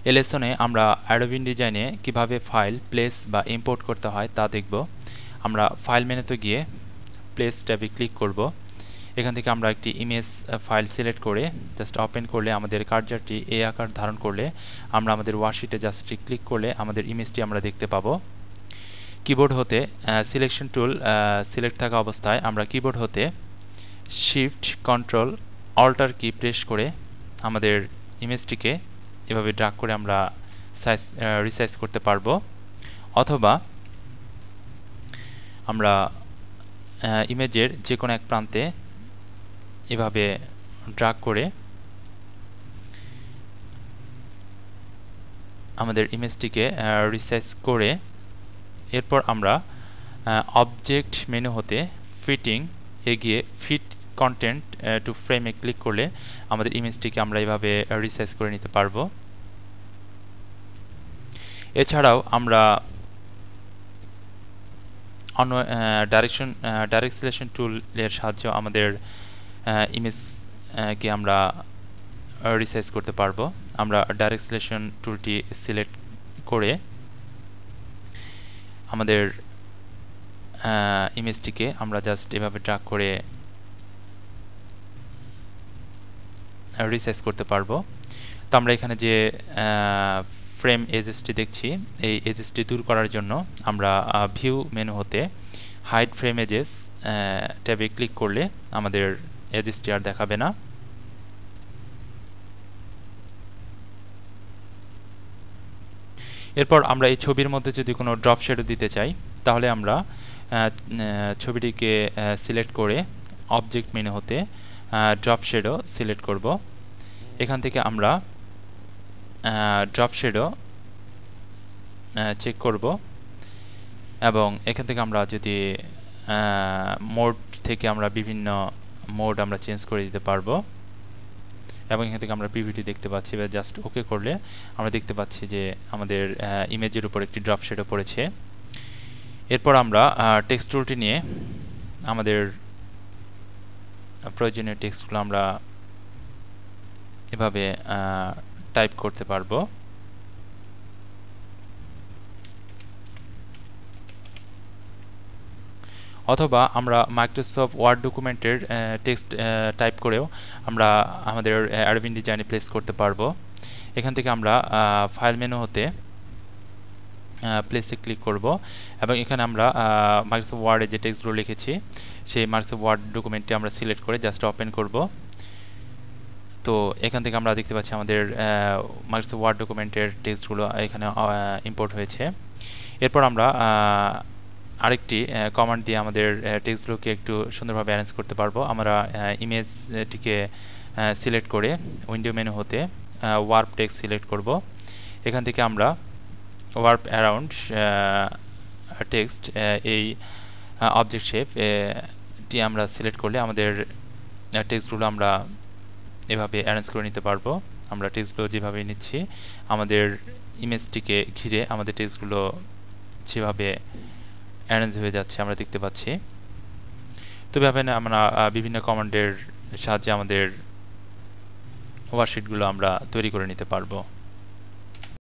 এই লেসনে আমরা অ্যাডোবি ইনডিজাইনে কিভাবে ফাইল প্লেস বা ইম্পোর্ট করতে হয় তা দেখব। আমরা ফাইল মেনুতে গিয়ে প্লেস ট্যাবে ক্লিক করব। এখান থেকে আমরা একটি ইমেজ ফাইল সিলেক্ট করে জাস্ট ওপেন করলে আমাদের কার্সারটি এই আকার ধারণ করলে আমরা আমাদের ওয়ার্কশিটে জাস্ট ক্লিক করলে আমাদের ইমেজটি আমরা দেখতে পাবো। কিবোর্ড হতে সিলেকশন টুল সিলেক্ট থাকা অবস্থায় আমরা কিবোর্ড হতে shift control alter key press করে আমাদের ইমেজটিকে এভাবে ড্র্যাগ করে আমরা রিসাইজ করতে পারবো, অথবা আমরা ইমেজের যে কোনো এক প্রান্তে এভাবে ড্র্যাগ করে আমাদের ইমেজটিকে রিসাইজ করে এরপর আমরা অবজেক্ট মেনু হতে ফিটিং এ গিয়ে ফিট কন্টেন্ট টু ফ্রেমে ক্লিক করলে আমাদের ইমেজটিকে আমরা এভাবে রিসাইজ করে নিতে পারবো। এছাড়াও আমরা অন্য ডাইরেক্ট সিলেকশন টুলের সাহায্যে আমাদের ইমেজকে আমরা রিসাইজ করতে পারবো। আমরা ডাইরেক্ট সিলেকশন টুলটি সিলেক্ট করে আমাদের ইমেজটিকে আমরা জাস্ট এভাবে ড্র্যাগ করে রিসাইজ করতে পারবো। তো আমরা এখানে যে ফ্রেম এজেসটি দেখছি, এই এজেসটি দূর করার জন্য আমরা ভিউ মেনু হতে হাইড ফ্রেম এজেস ট্যাবে ক্লিক করলে আমাদের এজেসটি আর দেখাবে না। এরপর আমরা এই ছবির মধ্যে যদি কোনো ড্রপ শ্যাডো দিতে চাই তাহলে আমরা ছবিটিকে সিলেক্ট করে অবজেক্ট মেনু হতে ড্রপ শ্যাডো সিলেক্ট করব। এখান থেকে আমরা ড্রপ শ্যাডো চেক করব এবং এখান থেকে আমরা যদি মোড থেকে আমরা বিভিন্ন মোড আমরা চেঞ্জ করে দিতে পারবো এবং এখান থেকে আমরা প্রিভিউটি দেখতে পাচ্ছি। বা জাস্ট ওকে করলে আমরা দেখতে পাচ্ছি যে আমাদের ইমেজের উপর একটি ড্রপ শ্যাডো পড়েছে। এরপর আমরা টেক্সট টুলটি নিয়ে আমাদের প্রয়োজনীয় টেক্সটগুলো আমরা এভাবে টাইপ করতে পারবো। অথবা আমরা মাইক্রোসফট ওয়ার্ড ডকুমেন্টের টেক্সট টাইপ করেও আমরা আমাদের অ্যাডোবি ইনডিজাইনে প্লেস করতে পারবো। এখান থেকে আমরা ফাইল মেনু হতে প্লেসে ক্লিক করব এবং এখানে আমরা মাইক্রোসফট ওয়ার্ডে যে টেক্সটগুলো লিখেছি সেই মাইক্রোসফট ওয়ার্ড ডকুমেন্টটি আমরা সিলেক্ট করে জাস্ট ওপেন করব। তো এখান থেকে আমরা দেখতে পাচ্ছি আমাদের মাইক্রোসফট ওয়ার্ড ডকুমেন্টের টেক্সটগুলো এখানে ইম্পোর্ট হয়েছে। এরপর আমরা আরেকটি কমান্ড দিয়ে আমাদের টেক্সটগুলোকে একটু সুন্দরভাবে অ্যারেঞ্জ করতে পারবো। আমরা ইমেজটিকে সিলেক্ট করে উইন্ডো মেনু হতে ওয়ার্প টেক্সট সিলেক্ট করব। এখান থেকে আমরা ওয়ার্প অ্যারাউন্ড টেক্সট এই অবজেক্ট শেপ টি আমরা সিলেক্ট করলে আমাদের টেক্সটগুলো আমরা এভাবে অ্যারেঞ্জ করে নিতে পারবো। আমরা টেক্সটগুলো যেভাবে নিচ্ছি আমাদের ইমেজটিকে ঘিরে আমাদের টেক্সটগুলো সেভাবে অ্যারেঞ্জ হয়ে যাচ্ছে আমরা দেখতে পাচ্ছি। তো এভাবে আমরা বিভিন্ন কমান্ডের সাহায্যে আমাদের ওয়ার্কশিটগুলো আমরা তৈরি করে নিতে পারবো।